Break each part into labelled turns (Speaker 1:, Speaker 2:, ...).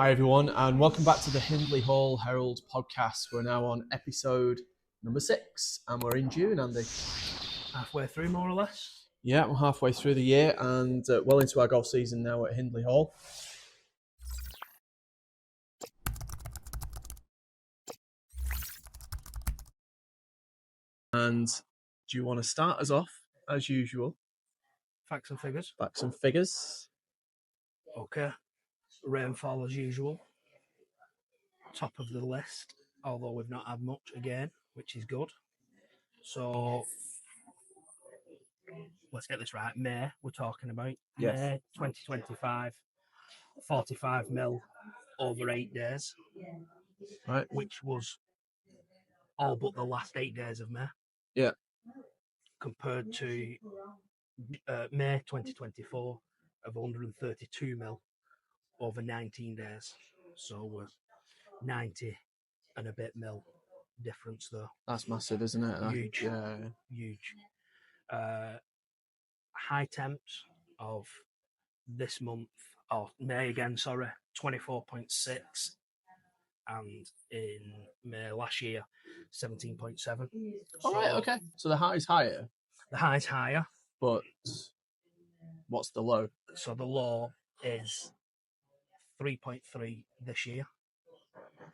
Speaker 1: Hi everyone, and welcome back to the Hindley Hall Herald podcast. We're now on episode number 6, and we're in June, Andy.
Speaker 2: Halfway through, more or less.
Speaker 1: Yeah, we're halfway through the year and well into our golf season now at Hindley Hall. And do you want to start us off, as usual?
Speaker 2: Facts and figures.
Speaker 1: Facts and figures.
Speaker 2: Okay. Rainfall as usual. Top of the list, although we've not had much again, which is good. So let's get this right. May, we're talking about.
Speaker 1: Yes.
Speaker 2: May 2025, 45 mil over 8 days.
Speaker 1: Right.
Speaker 2: Which was all but the last 8 days of May.
Speaker 1: Yeah.
Speaker 2: Compared to May 2024 of 132 mil over 19 days. So we're 90 and a bit mil difference though.
Speaker 1: That's massive, isn't it?
Speaker 2: Huge.
Speaker 1: Yeah.
Speaker 2: Huge. High temps of this month, or May again, sorry, 24.6. And in May last year, 17.7.
Speaker 1: All right, okay. So the high is higher.
Speaker 2: The high's higher.
Speaker 1: But what's the low?
Speaker 2: So the low is 3.3 this year.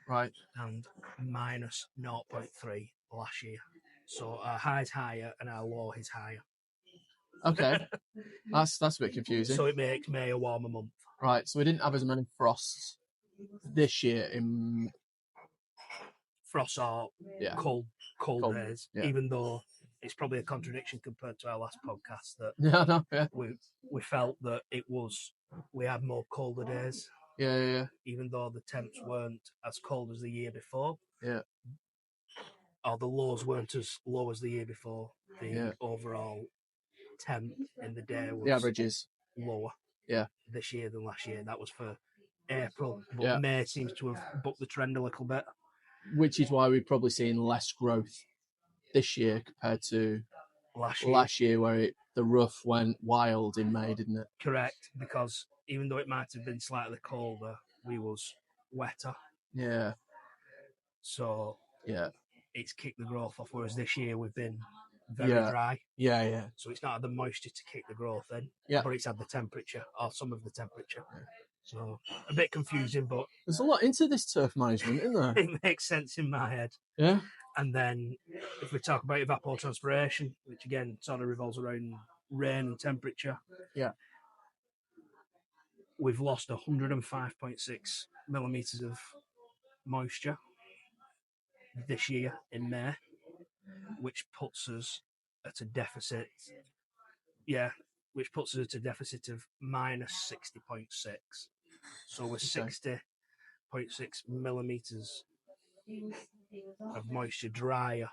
Speaker 1: Right.
Speaker 2: And minus 0.3 last year. So our high's higher and our low is higher.
Speaker 1: Okay. that's a bit confusing.
Speaker 2: So it makes May a warmer month.
Speaker 1: Right, so we didn't have as many frosts this year in
Speaker 2: Frosts are cold days, even though it's probably a contradiction compared to our last podcast that we felt that we had more colder days.
Speaker 1: Yeah.
Speaker 2: Even though the temps weren't as cold as the year before.
Speaker 1: Yeah.
Speaker 2: Or the lows weren't as low as the year before. The overall temp in the day was
Speaker 1: the averages
Speaker 2: lower.
Speaker 1: Yeah.
Speaker 2: This year than last year. That was for April. But May seems to have bucked the trend a little bit.
Speaker 1: Which is why we've probably seen less growth this year compared to last year where the rough went wild in May, didn't it?
Speaker 2: Correct, because even though it might have been slightly colder, we was wetter.
Speaker 1: Yeah.
Speaker 2: So it's kicked the growth off, whereas this year we've been very dry.
Speaker 1: Yeah.
Speaker 2: So it's not had the moisture to kick the growth in, but it's had the temperature, or some of the temperature. Yeah. So a bit confusing, but
Speaker 1: there's a lot into this turf management, isn't there?
Speaker 2: It makes sense in my head.
Speaker 1: Yeah.
Speaker 2: And then if we talk about evapotranspiration, which again sort of revolves around rain and temperature.
Speaker 1: Yeah.
Speaker 2: We've lost 105.6 millimetres of moisture this year in May, which puts us at a deficit. Yeah, which puts us at a deficit of minus 60.6. So we're 60.6 millimetres of moisture drier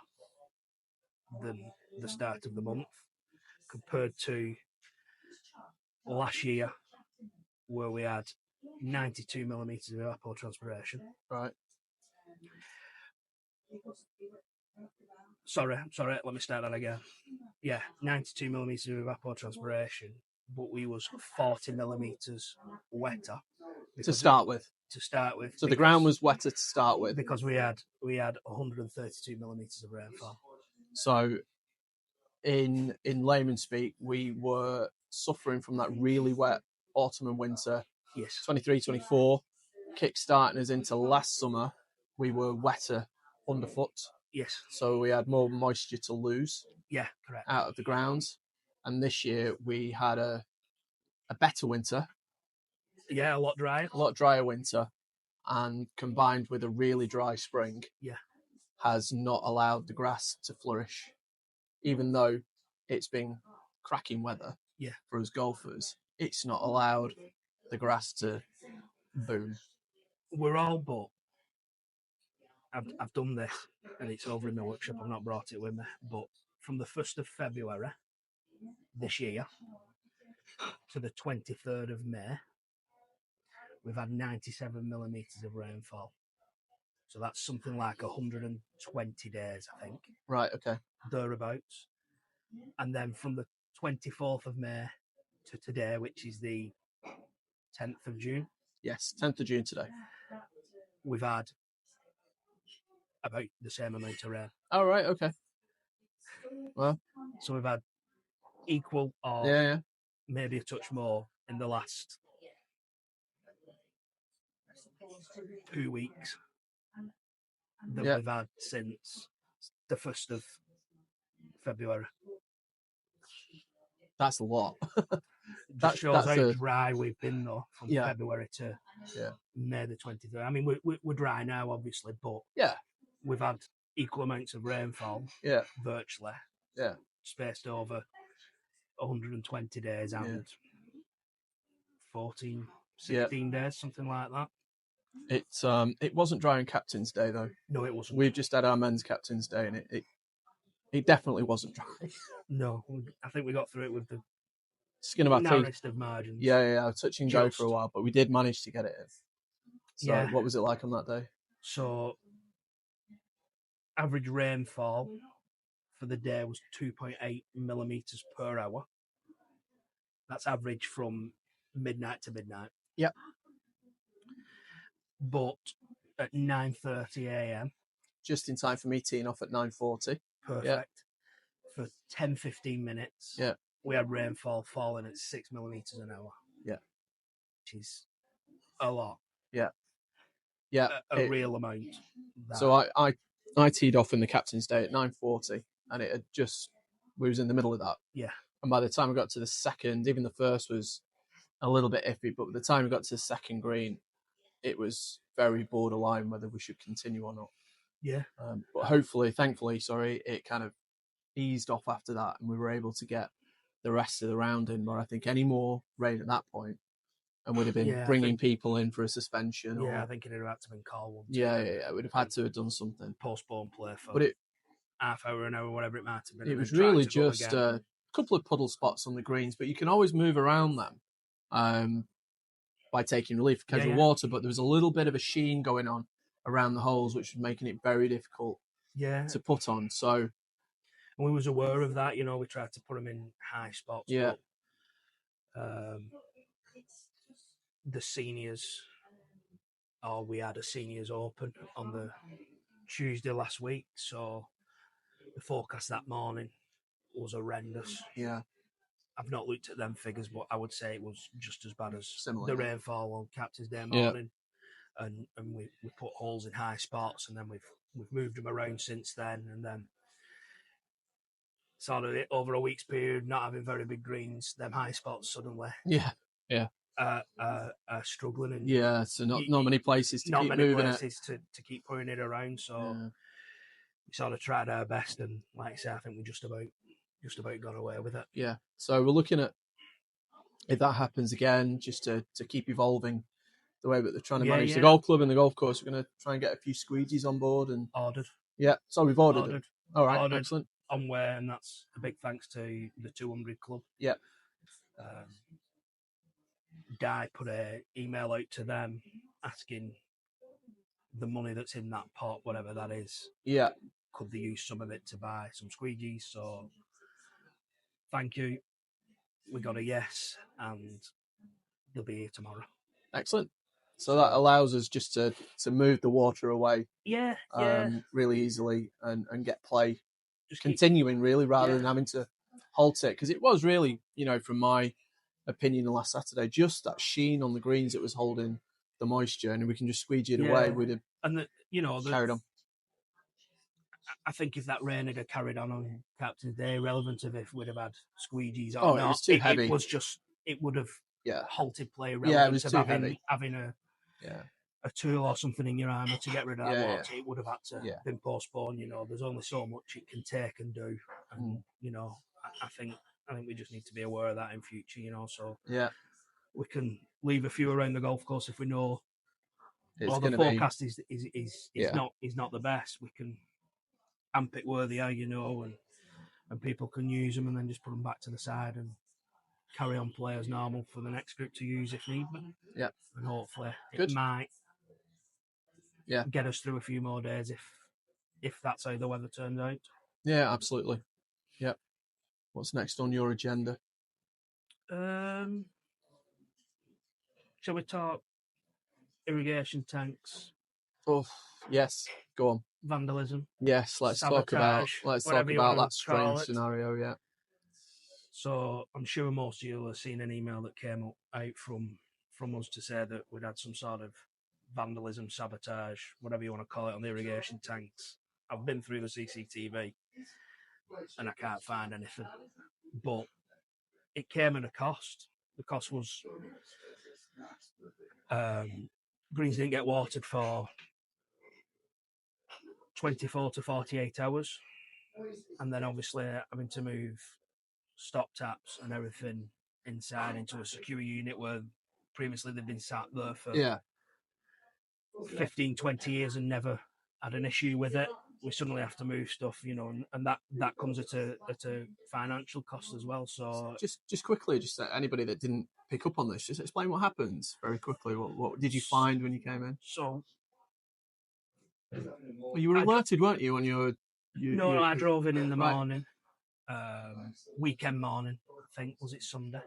Speaker 2: than the start of the month compared to last year where we had 92 millimetres of evapotranspiration.
Speaker 1: Right.
Speaker 2: Sorry, let me start that again. Yeah, 92 millimetres of evapotranspiration, but we was 40 millimetres wetter.
Speaker 1: To start with. So the ground was wetter to start with.
Speaker 2: Because we had 132 millimetres of rainfall.
Speaker 1: So in layman's speak, we were suffering from that really wet autumn and winter.
Speaker 2: Yes.
Speaker 1: 23, 24, kick-starting us into last summer. We were wetter underfoot.
Speaker 2: Yes.
Speaker 1: So we had more moisture to lose.
Speaker 2: Yeah, correct.
Speaker 1: Out of the ground. And this year we had a better winter.
Speaker 2: Yeah, a lot drier.
Speaker 1: A lot drier winter. And combined with a really dry spring.
Speaker 2: Yeah.
Speaker 1: Has not allowed the grass to flourish. Even though it's been cracking weather for us golfers, it's not allowed the grass to boom.
Speaker 2: We're all but. I've done this, and it's over in my workshop. I've not brought it with me. But from the 1st of February this year to the 23rd of May, we've had 97 millimetres of rainfall. So that's something like 120 days, I think.
Speaker 1: Right, okay.
Speaker 2: Thereabouts. And then from the 24th of May to today, which is the 10th of June.
Speaker 1: Yes, 10th of June today.
Speaker 2: We've had about the same amount of rain.
Speaker 1: Oh, right, okay. Well,
Speaker 2: So we've had equal or
Speaker 1: yeah.
Speaker 2: maybe a touch more in the last 2 weeks than we've had since the 1st of February.
Speaker 1: That's a lot.
Speaker 2: Just shows how dry we've been, though, from February to May the 23rd. I mean, we're dry now, obviously, but we've had equal amounts of rainfall, virtually, spaced over 120 days and 14, 16 days, something like that.
Speaker 1: It wasn't dry on Captain's Day, though.
Speaker 2: No, it wasn't.
Speaker 1: We've just had our men's Captain's Day, and it definitely wasn't dry.
Speaker 2: No, I think we got through it with the
Speaker 1: skin of our
Speaker 2: narrowest of margins.
Speaker 1: Yeah, touch and go for a while, but we did manage to get it in. So what was it like on that day?
Speaker 2: So average rainfall for the day was 2.8 millimetres per hour. That's average from midnight to midnight.
Speaker 1: Yep.
Speaker 2: But at 9:30 a.m.
Speaker 1: just in time for me teeing off at 9:40.
Speaker 2: Perfect. Yep. For 10-15 minutes.
Speaker 1: Yeah.
Speaker 2: We had rainfall falling at 6 millimetres an hour.
Speaker 1: Yeah.
Speaker 2: Which is a lot.
Speaker 1: Yeah. Yeah.
Speaker 2: A real amount.
Speaker 1: So I teed off in the Captain's Day at 9:40, and it had we was in the middle of that.
Speaker 2: Yeah.
Speaker 1: And by the time I got to the second, even the first was a little bit iffy, but by the time we got to the second green, it was very borderline whether we should continue or not.
Speaker 2: Yeah.
Speaker 1: But thankfully, it kind of eased off after that, and we were able to get the rest of the round in. Where I think any more rain at that point, and would have been bringing people in for a suspension.
Speaker 2: Yeah, I think it would have had to have been called.
Speaker 1: Yeah, we'd have had to have done something.
Speaker 2: Postpone play for half hour, an hour, whatever it might have been.
Speaker 1: It was really just a couple of puddle spots on the greens, but you can always move around them by taking relief of casual water. But there was a little bit of a sheen going on around the holes, which was making it very difficult to put on. So,
Speaker 2: and we was aware of that. We tried to put them in high spots.
Speaker 1: Yeah.
Speaker 2: But, the seniors, we had a seniors open on the Tuesday last week, so the forecast that morning was horrendous.
Speaker 1: Yeah.
Speaker 2: I've not looked at them figures, but I would say it was just as bad as
Speaker 1: Similar,
Speaker 2: the rainfall on Captain's Day morning. Yeah. And we put holes in high spots, and then we've moved them around since then, and then sort of over a week's period, not having very big greens, them high spots suddenly.
Speaker 1: Yeah.
Speaker 2: Struggling. And
Speaker 1: so not many places to keep moving it.
Speaker 2: To keep putting it around. So we sort of tried our best, and like I say, I think we just about got away with it.
Speaker 1: Yeah. So we're looking at, if that happens again, just to keep evolving the way that they're trying to manage the golf club and the golf course. We're going to try and get a few squeegees on board and
Speaker 2: ordered.
Speaker 1: Yeah. So we've ordered them. All right.
Speaker 2: Ordered
Speaker 1: excellent.
Speaker 2: On where, and that's a big thanks to the 200 Club.
Speaker 1: Yeah.
Speaker 2: Di put an email out to them asking the money that's in that pot, whatever that is.
Speaker 1: Yeah.
Speaker 2: Could they use some of it to buy some squeegees? So thank you. We got a yes, and they'll be here tomorrow.
Speaker 1: Excellent. So that allows us just to move the water away.
Speaker 2: Yeah.
Speaker 1: Really easily and get play just continuing really rather than having to halt it. Because it was really, from my opinion last Saturday, just that sheen on the greens that was holding the moisture, and we can just squeegee it away. We'd have carried on.
Speaker 2: I think if that rain had carried on Captain's Day, irrelevant of if we'd have had squeegees or not,
Speaker 1: it was too heavy.
Speaker 2: It would have halted play.
Speaker 1: It was too heavy.
Speaker 2: Having a tool or something in your armour to get rid of that water, it would have had to been postponed. There's only so much it can take and do, and I think we just need to be aware of that in future. So we can leave a few around the golf course if we know the forecast is not the best. We can amp it where they are, and people can use them, and then just put them back to the side and carry on play as normal for the next group to use if need be.
Speaker 1: Yeah.
Speaker 2: And hopefully it might get us through a few more days if that's how the weather turns out.
Speaker 1: Yeah, absolutely. Yeah. What's next on your agenda?
Speaker 2: Shall we talk irrigation tanks.
Speaker 1: Oh, yes. Go on.
Speaker 2: Vandalism.
Speaker 1: Yes, let's talk
Speaker 2: sabotage,
Speaker 1: about that strange scenario. Yeah.
Speaker 2: So I'm sure most of you will have seen an email that came out from us to say that we'd had some sort of vandalism, sabotage, whatever you want to call it, on the irrigation tanks. I've been through the CCTV and I can't find anything. But it came at a cost. The cost was greens didn't get watered for 24 to 48 hours. And then obviously having to move stop taps and everything inside into a secure unit where previously they've been sat there for 15, 20 years and never had an issue with it. We suddenly have to move stuff, and that comes at a financial cost as well. So
Speaker 1: just quickly, just anybody that didn't pick up on this, just explain what happens very quickly. What did you find when you came in?
Speaker 2: So
Speaker 1: well, you were alerted, weren't you? When
Speaker 2: I drove in the morning, weekend morning. I think was it Sunday?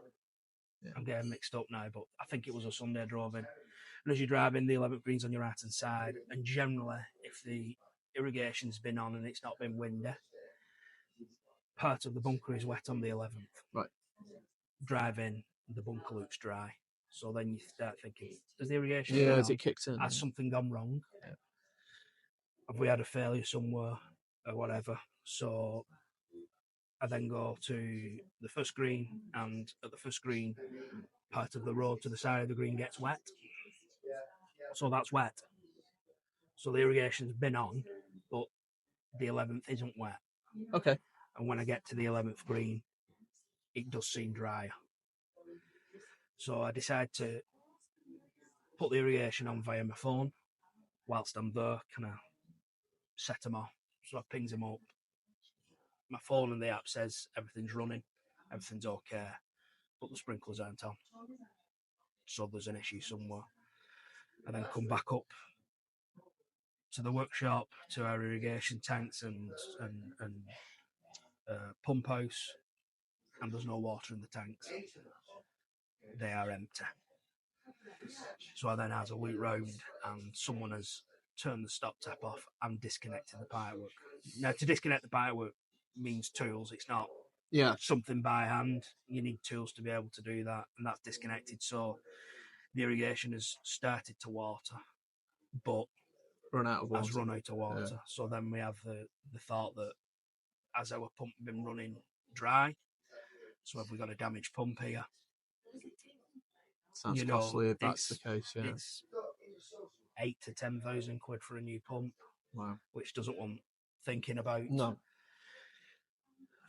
Speaker 2: Yeah. I'm getting mixed up now, but I think it was a Sunday I drove in. And as you drive in, the 11th green's on your right hand side, and generally, if the irrigation's been on and it's not been windy, part of the bunker is wet on the 11th.
Speaker 1: Right.
Speaker 2: Drive in, the bunker looks dry. So then you start thinking, has the irrigation
Speaker 1: has it kicked in?
Speaker 2: Has something gone wrong?
Speaker 1: Yeah.
Speaker 2: Have we had a failure somewhere or whatever? So I then go to the first green, and at the first green, part of the road to the side of the green gets wet. So that's wet. So the irrigation's been on, but the 11th isn't wet.
Speaker 1: Okay.
Speaker 2: And when I get to the 11th green, it does seem drier. So I decide to put the irrigation on via my phone. Whilst I'm there, kind of set them off. So I pings them up. My phone and the app says everything's running, everything's okay, but the sprinklers aren't on. So there's an issue somewhere. I then come back up to the workshop, to our irrigation tanks and pump house, and there's no water in the tanks. They are empty. So I then has a loop round, and someone has turned the stop tap off and disconnected the pipework. Now, to disconnect the pipework means tools. It's not something by hand. You need tools to be able to do that, and that's disconnected. So the irrigation has started to water, but
Speaker 1: run out of
Speaker 2: water. Yeah. So then we have the thought that has our pump been running dry? So have we got a damaged pump here?
Speaker 1: Sounds costly if that's the case. Yeah,
Speaker 2: it's 8,000 to 10,000 quid for a new pump.
Speaker 1: Wow,
Speaker 2: which doesn't want thinking about.
Speaker 1: No.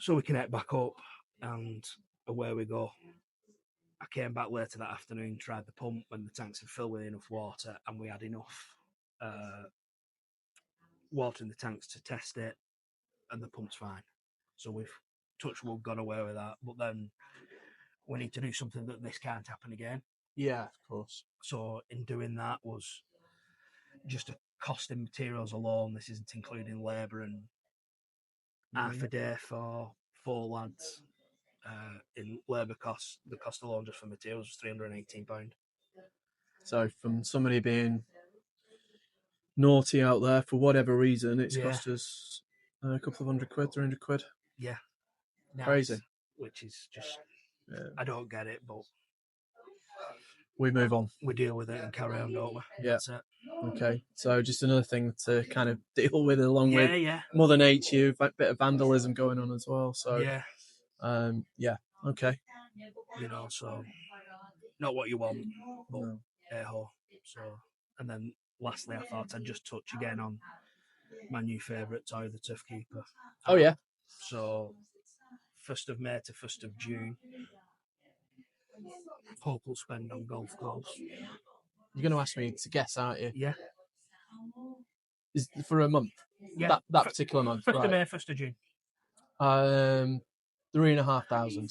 Speaker 2: So we connect back up, and away we go. I came back later that afternoon, tried the pump when the tanks had filled with enough water, and we had enough water in the tanks to test it, and the pump's fine. So we've, touch wood, got away with that. But then we need to do something that this can't happen again.
Speaker 1: Yeah, of course.
Speaker 2: So in doing that was just a cost in materials alone. This isn't including labour and half a day for 4 lads. In labour costs, the cost alone just for materials was £318.
Speaker 1: So from somebody being naughty out there for whatever reason, it's cost us a couple of £100, £300.
Speaker 2: Yeah, nice.
Speaker 1: Crazy.
Speaker 2: Which is just, I don't get it, but
Speaker 1: we move on.
Speaker 2: We deal with it and carry on, don't we?
Speaker 1: Yeah.
Speaker 2: That's it.
Speaker 1: Okay, so just another thing to kind of deal with, along with Mother Nature, a bit of vandalism going on as well. So okay.
Speaker 2: So not what you want, but hey-ho. So, and then lastly, I thought I'd just touch again on my new favourite toy, the Turf Keeper.
Speaker 1: Oh yeah.
Speaker 2: So 1st of May to 1st of June, Hope will spend on golf course.
Speaker 1: You're going to ask me to guess, aren't you?
Speaker 2: Yeah.
Speaker 1: Is for a month?
Speaker 2: Yeah.
Speaker 1: That particular month.
Speaker 2: 1st of May, 1st of June.
Speaker 1: 3,500.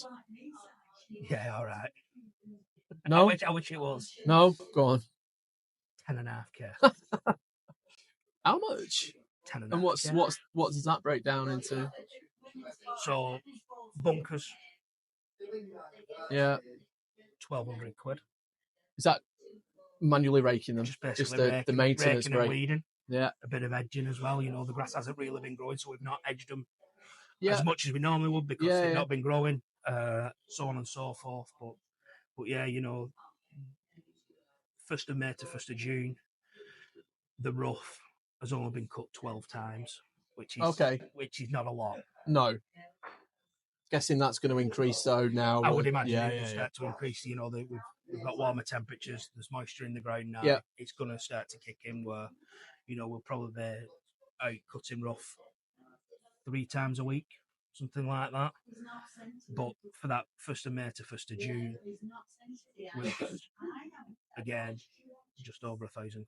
Speaker 2: Yeah, all right.
Speaker 1: No?
Speaker 2: I wish it was.
Speaker 1: No? Go on.
Speaker 2: 10.5K.
Speaker 1: How much?
Speaker 2: 10.5K.
Speaker 1: And what does that break down into?
Speaker 2: So, bunkers.
Speaker 1: Yeah.
Speaker 2: 1,200 quid.
Speaker 1: Is that manually raking them.
Speaker 2: Just basically
Speaker 1: the
Speaker 2: raking,
Speaker 1: maintenance
Speaker 2: raking and
Speaker 1: break.
Speaker 2: weeding.
Speaker 1: Yeah.
Speaker 2: A bit of edging as well. You know, the grass hasn't really been growing, so we've not edged them
Speaker 1: Yeah.
Speaker 2: as much as we normally would because
Speaker 1: Yeah,
Speaker 2: they've
Speaker 1: yeah.
Speaker 2: not been growing, so on and so forth. But yeah, you know, 1st of May to 1st of June, the rough has only been cut 12 times, which is not a lot.
Speaker 1: No. Guessing that's going to increase though now.
Speaker 2: I would imagine
Speaker 1: yeah,
Speaker 2: it will
Speaker 1: yeah,
Speaker 2: start to increase. You know, we've got warmer temperatures. There's moisture in the ground now.
Speaker 1: Yeah.
Speaker 2: It's going to start to kick in. Where, you know, we'll probably be out cutting rough 3 times a week, something like that. But for that 1st of May to 1st of June, with again just over £1,000,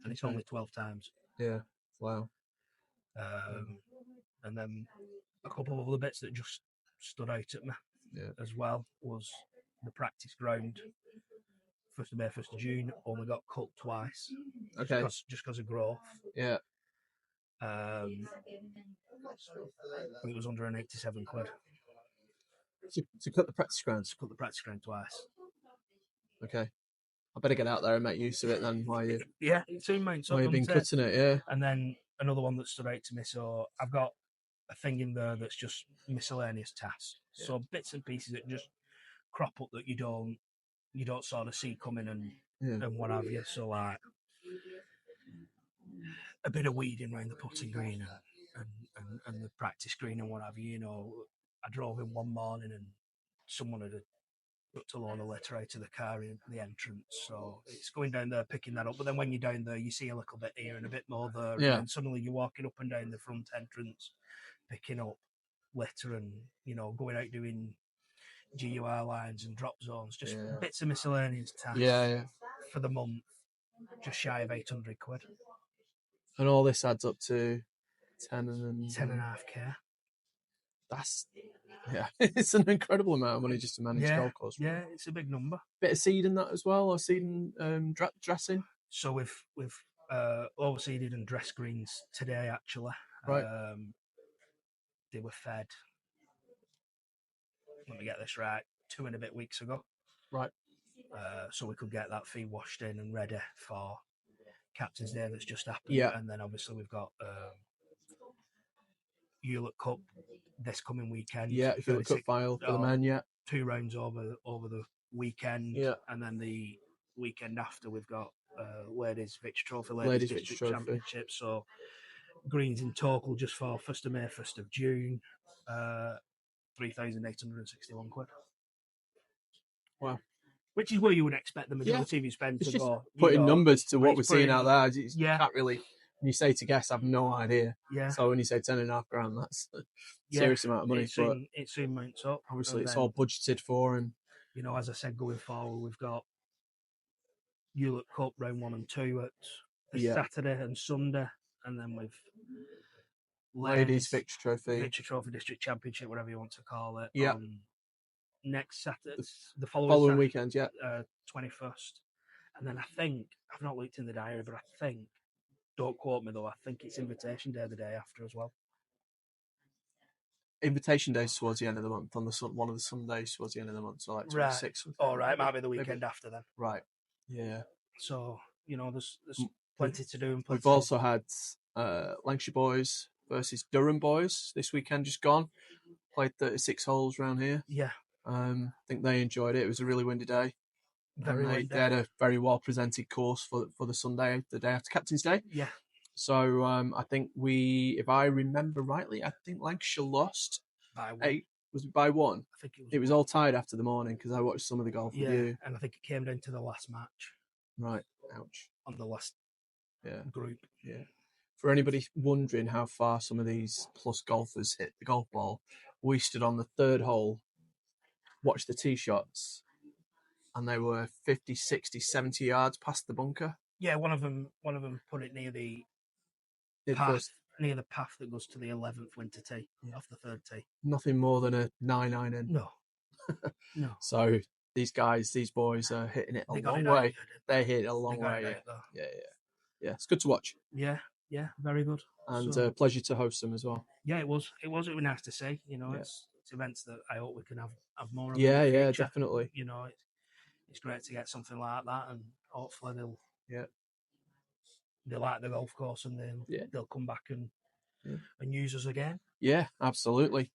Speaker 2: and it's only 12 times.
Speaker 1: Yeah. Wow.
Speaker 2: And then a couple of other bits that just stood out at me as well was the practice ground. 1st of May, 1st of June, only got cut twice.
Speaker 1: Okay.
Speaker 2: Just because of growth.
Speaker 1: Yeah.
Speaker 2: It was £187.
Speaker 1: To cut the practice ground.
Speaker 2: To cut the practice ground twice.
Speaker 1: Okay. I better get out there and make use of it then while you
Speaker 2: it soon mounts up.
Speaker 1: while you've been cutting it, yeah.
Speaker 2: And then another one that stood out to me. So I've got a thing in there that's just miscellaneous tasks. Yeah. So bits and pieces that just crop up that you don't sort of see coming and what have you. So like a bit of weeding around the putting green and the practice green and what have you. You know, I drove in one morning and someone had put a load of litter out of the car in the entrance. So it's going down there, picking that up. But then when you're down there, you see a little bit here and a bit more there.
Speaker 1: Yeah.
Speaker 2: And then suddenly you're walking up and down the front entrance, picking up litter and, you know, going out doing GUR lines and drop zones, just bits of miscellaneous tasks for the month, just shy of £800.
Speaker 1: And all this adds up to
Speaker 2: 10.5k.
Speaker 1: That's it's an incredible amount of money just to manage golf course.
Speaker 2: Yeah, it's a big number.
Speaker 1: Bit of seed in that as well, or seeding dressing.
Speaker 2: So we've overseeded and dressed greens today actually.
Speaker 1: Right.
Speaker 2: They were fed. Let me get this right. 2 and a bit weeks ago.
Speaker 1: Right.
Speaker 2: So we could get that feed washed in and ready for Captain's Day that's just happened.
Speaker 1: Yeah.
Speaker 2: And then obviously we've got Hewlett Cup this coming weekend.
Speaker 1: Yeah, Hewlett Cup final for the men,
Speaker 2: 2 rounds over the weekend.
Speaker 1: Yeah.
Speaker 2: And then the weekend after we've got Ladies Victory Trophy,
Speaker 1: Ladies
Speaker 2: District
Speaker 1: Victory
Speaker 2: Championship. So greens in total just for 1st of May, 1st of June, £3,861.
Speaker 1: Wow.
Speaker 2: Which is where you would expect the majority of your spend to go.
Speaker 1: Putting numbers to what we're seeing out there. You can't really, when you say to guess, I've no idea.
Speaker 2: Yeah.
Speaker 1: So when you say 10.5 grand, that's a serious amount of money.
Speaker 2: It soon mounts up.
Speaker 1: Obviously, it's all budgeted for. And,
Speaker 2: you know, as I said, going forward, we've got Hewlett Cup round 1 and 2 at Saturday and Sunday. And then with
Speaker 1: Ladies Victory
Speaker 2: Trophy District Championship, whatever you want to call it.
Speaker 1: Yeah.
Speaker 2: Next Saturday, the following Saturday,
Speaker 1: weekend,
Speaker 2: 21st. And then I think, I've not looked in the diary, but I think, don't quote me though, I think it's Invitation Day the day after as well.
Speaker 1: Invitation Day towards the end of the month, on one of the Sundays towards the end of the month, so like 26th.
Speaker 2: Right. All right, might be the weekend after then.
Speaker 1: Right, yeah.
Speaker 2: So, you know, there's plenty to do. And
Speaker 1: we've also had Lancashire Boys versus Durham Boys this weekend just gone. Played 36 holes around here.
Speaker 2: Yeah.
Speaker 1: I think they enjoyed it. It was a really windy day.
Speaker 2: They
Speaker 1: had a very well presented course for the Sunday, the day after Captain's Day.
Speaker 2: Yeah.
Speaker 1: So I think if I remember rightly, I think Lancashire lost
Speaker 2: by 1.
Speaker 1: 8. Was it by 1?
Speaker 2: I think
Speaker 1: it was all tied after the morning because I watched some of the golf with you.
Speaker 2: And I think it came down to the last match.
Speaker 1: Right. Ouch.
Speaker 2: On the last group.
Speaker 1: Yeah. For anybody wondering how far some of these plus golfers hit the golf ball, we stood on the 3rd hole, watched the tee shots, and they were 50, 60, 70 yards past the bunker.
Speaker 2: Yeah, one of them put it near the path that goes to the 11th winter tee off the 3rd tee. Nothing
Speaker 1: more than a 9 in.
Speaker 2: No.
Speaker 1: So these boys are hitting it a long way. They hit it a long way. Yeah. It's good to watch.
Speaker 2: Yeah, very good.
Speaker 1: And a pleasure to host them as well.
Speaker 2: Yeah, it was. It was nice to see. You know, it's events that I hope we can have more of.
Speaker 1: Yeah, definitely.
Speaker 2: You know, it's great to get something like that, and hopefully
Speaker 1: Yeah.
Speaker 2: they like the golf course and they'll come back and use us again.
Speaker 1: Yeah, absolutely.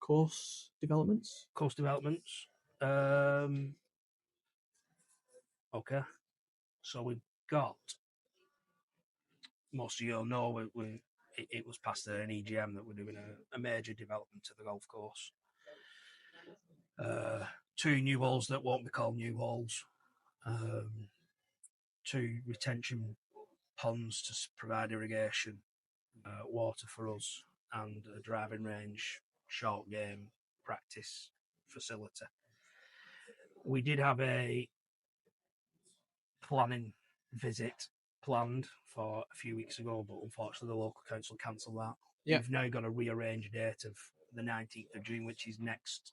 Speaker 1: Course developments.
Speaker 2: Okay, so we've got, most of you'll know, it was passed at an EGM that we're doing a major development to the golf course. 2 new holes that won't be called new holes, 2 retention ponds to provide irrigation, water for us, and a driving range, short game practice facility. We did have a planning visit planned for a few weeks ago, but unfortunately the local council cancelled that.
Speaker 1: Yeah.
Speaker 2: We've now got a rearranged date of the 19th of June, which is next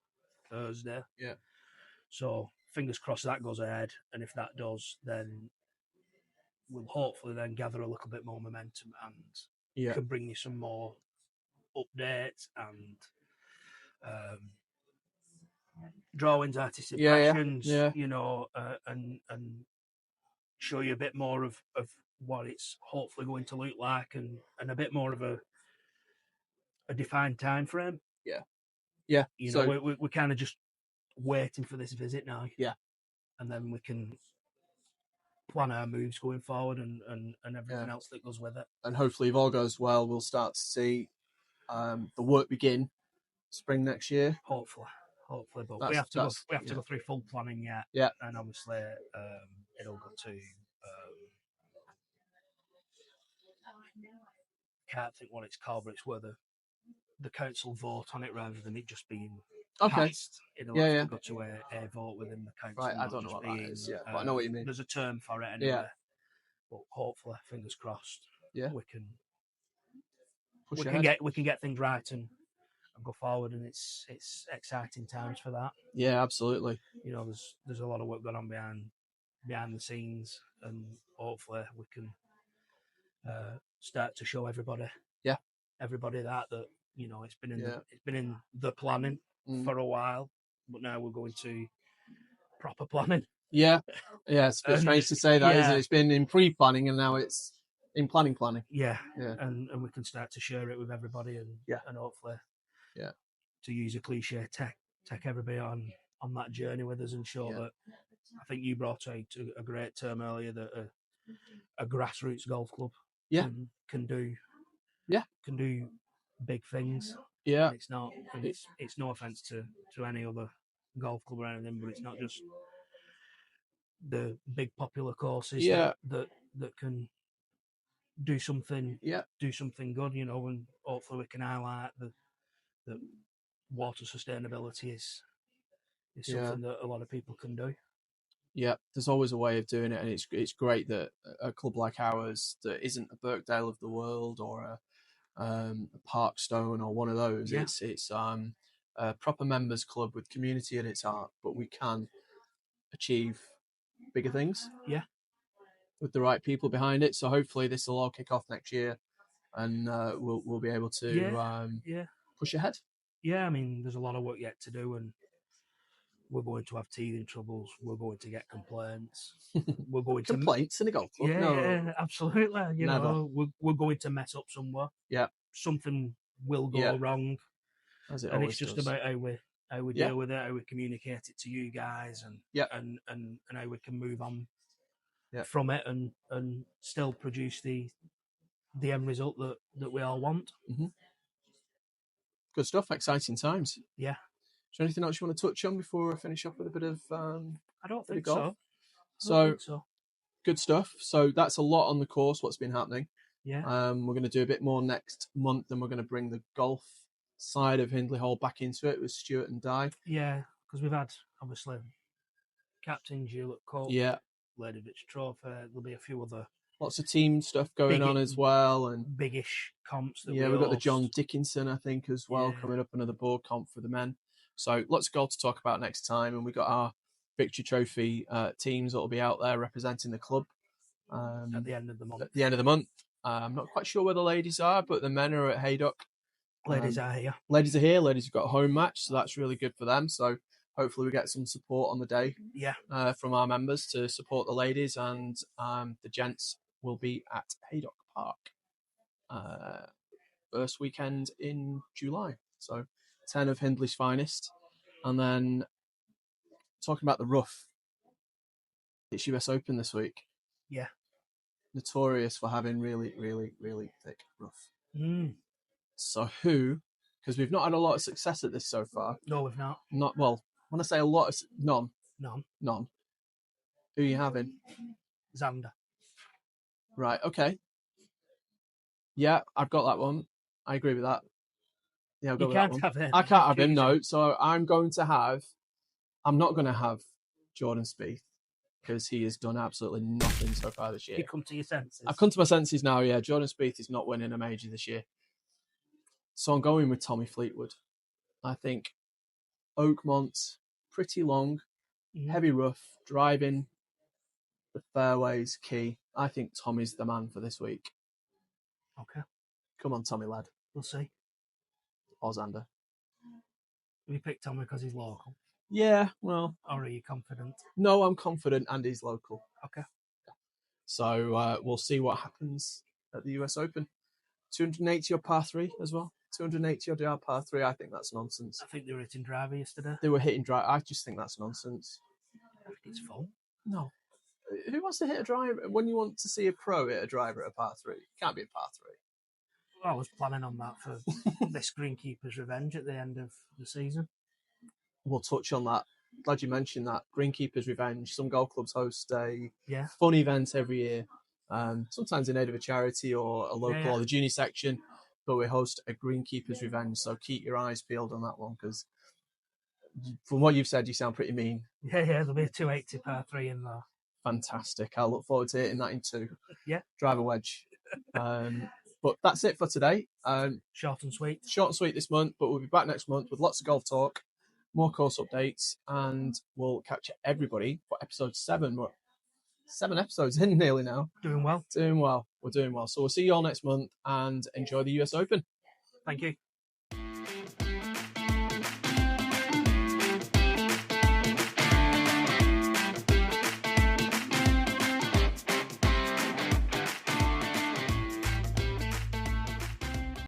Speaker 2: Thursday.
Speaker 1: Yeah.
Speaker 2: So fingers crossed that goes ahead, and if that does, then we'll hopefully then gather a little bit more momentum and can bring you some more updates and drawings, artistic impressions, you know, and show you a bit more of what it's hopefully going to look like, and a bit more of a defined time frame.
Speaker 1: Yeah.
Speaker 2: You know, we're kind of just waiting for this visit now.
Speaker 1: Yeah.
Speaker 2: And then we can plan our moves going forward and everything else that goes with it.
Speaker 1: And hopefully, if all goes well, we'll start to see the work begin spring next year.
Speaker 2: Hopefully, but we have to go through full planning yet.
Speaker 1: Yeah.
Speaker 2: And obviously, it'll go to. Can't think what it's called, but it's where the council vote on it rather than it just being passed. It'll have to go to a vote within the council.
Speaker 1: Right, I don't know what that is. Yeah, but I know what you mean.
Speaker 2: There's a term for it anyway. Yeah. But hopefully, fingers crossed.
Speaker 1: Yeah.
Speaker 2: We can get things right and go forward, and it's exciting times for that.
Speaker 1: Yeah, absolutely.
Speaker 2: You know, there's a lot of work going on behind the scenes, and hopefully we can start to show everybody that you know it's been in the planning for a while, but now we're going to proper planning.
Speaker 1: Yeah, it's a bit strange to say that, isn't it? It's been in pre-planning and now it's in planning.
Speaker 2: Yeah. And we can start to share it with everybody and hopefully, to use a cliche, take everybody on that journey with us and show that. I think you brought out a great term earlier, that a grassroots golf club can do big things.
Speaker 1: Yeah,
Speaker 2: it's not. It's no offense to any other golf club or anything, but it's not just the big popular courses that can do something good, you know, and hopefully we can highlight that water sustainability is something that a lot of people can do.
Speaker 1: Yeah, there's always a way of doing it, and it's great that a club like ours that isn't a Birkdale of the world or a Parkstone or one of those. Yeah. It's a proper members club with community at its heart, but we can achieve bigger things.
Speaker 2: Yeah.
Speaker 1: With the right people behind it. So hopefully this will all kick off next year, and we'll be able to push ahead.
Speaker 2: Yeah, I mean, there's a lot of work yet to do, and we're going to have teething troubles. We're going to get complaints. We're going to
Speaker 1: complaints in a golf club.
Speaker 2: Yeah, absolutely. You know, we're going to mess up somewhere.
Speaker 1: Yeah,
Speaker 2: something will go wrong,
Speaker 1: and it's just
Speaker 2: about how we deal with it, how we communicate it to you guys, and how we can move on from it and still produce the end result that we all want.
Speaker 1: Mm-hmm. Good stuff. Exciting times.
Speaker 2: Yeah.
Speaker 1: Is there anything else you want to touch on before I finish off with a bit of
Speaker 2: I don't think so.
Speaker 1: So good stuff. So that's a lot on the course, what's been happening.
Speaker 2: Yeah.
Speaker 1: We're going to do a bit more next month, and we're going to bring the golf side of Hindley Hall back into it with Stuart and Di.
Speaker 2: Yeah, because we've had, obviously, Captain Julep Cup, Lady Bitch Trophy. There'll be a few other...
Speaker 1: Lots of team stuff going on as well. And
Speaker 2: biggish comps.
Speaker 1: We've got the John Dickinson, I think, as well, coming up, another board comp for the men. So lots of golf to talk about next time. And we've got our Victory Trophy teams that will be out there representing the club.
Speaker 2: At the end of the
Speaker 1: month. I'm not quite sure where the ladies are, but the men are at Haydock.
Speaker 2: Ladies are here.
Speaker 1: Ladies are here. Ladies have got a home match, so that's really good for them. So hopefully we get some support on the day. From our members to support the ladies, and the gents will be at Haydock Park first weekend in July. So 10 of Hindley's finest. And then talking about the rough, it's US Open this week.
Speaker 2: Yeah.
Speaker 1: Notorious for having really, really, really thick rough. So because we've not had a lot of success at this so far.
Speaker 2: No, we've not.
Speaker 1: Well, when I say a lot, none.
Speaker 2: None.
Speaker 1: Who are you having?
Speaker 2: Xander.
Speaker 1: Right, okay. Yeah, I've got that one. I agree with that. Yeah, I'll go with that one.
Speaker 2: Have him.
Speaker 1: I can't have him, no. So I'm not going to have Jordan Spieth because he has done absolutely nothing so far this year.
Speaker 2: You come to your senses.
Speaker 1: I've come to my senses now, yeah. Jordan Spieth is not winning a major this year. So I'm going with Tommy Fleetwood. I think Oakmont, pretty long, heavy rough, driving, the fairways key. I think Tommy's the man for this week.
Speaker 2: Okay.
Speaker 1: Come on, Tommy, lad.
Speaker 2: We'll see.
Speaker 1: Or Xander.
Speaker 2: We picked Tommy because he's local.
Speaker 1: Yeah, well.
Speaker 2: Or are you confident?
Speaker 1: No, I'm confident, and he's local.
Speaker 2: Okay.
Speaker 1: So we'll see what happens at the US Open. 280 or par 3 as well. 280 odd yard par 3. I think that's nonsense.
Speaker 2: I think they were hitting driver yesterday.
Speaker 1: They were hitting driver. I just think that's nonsense.
Speaker 2: I think it's full.
Speaker 1: No. Who wants to hit a driver when you want to see a pro hit a driver at a par 3? It can't be a par 3.
Speaker 2: Well, I was planning on that for this Greenkeeper's Revenge at the end of the season.
Speaker 1: We'll touch on that. Glad you mentioned that. Greenkeeper's Revenge. Some golf clubs host a
Speaker 2: Yeah.
Speaker 1: fun event every year. Sometimes in aid of a charity or a local or the junior section. But we host a Greenkeeper's Revenge. So keep your eyes peeled on that one because from what you've said, you sound pretty mean.
Speaker 2: Yeah, there'll be a 280 par 3 in there.
Speaker 1: Fantastic. I look forward to hitting that in 2.
Speaker 2: Yeah.
Speaker 1: Driver wedge. But that's it for today.
Speaker 2: Short and sweet. Short and
Speaker 1: sweet this month, but we'll be back next month with lots of golf talk, more course updates, and we'll catch everybody for episode 7. We're 7 episodes in nearly now.
Speaker 2: Doing well.
Speaker 1: We're doing well. So we'll see you all next month and enjoy the US Open.
Speaker 2: Thank you.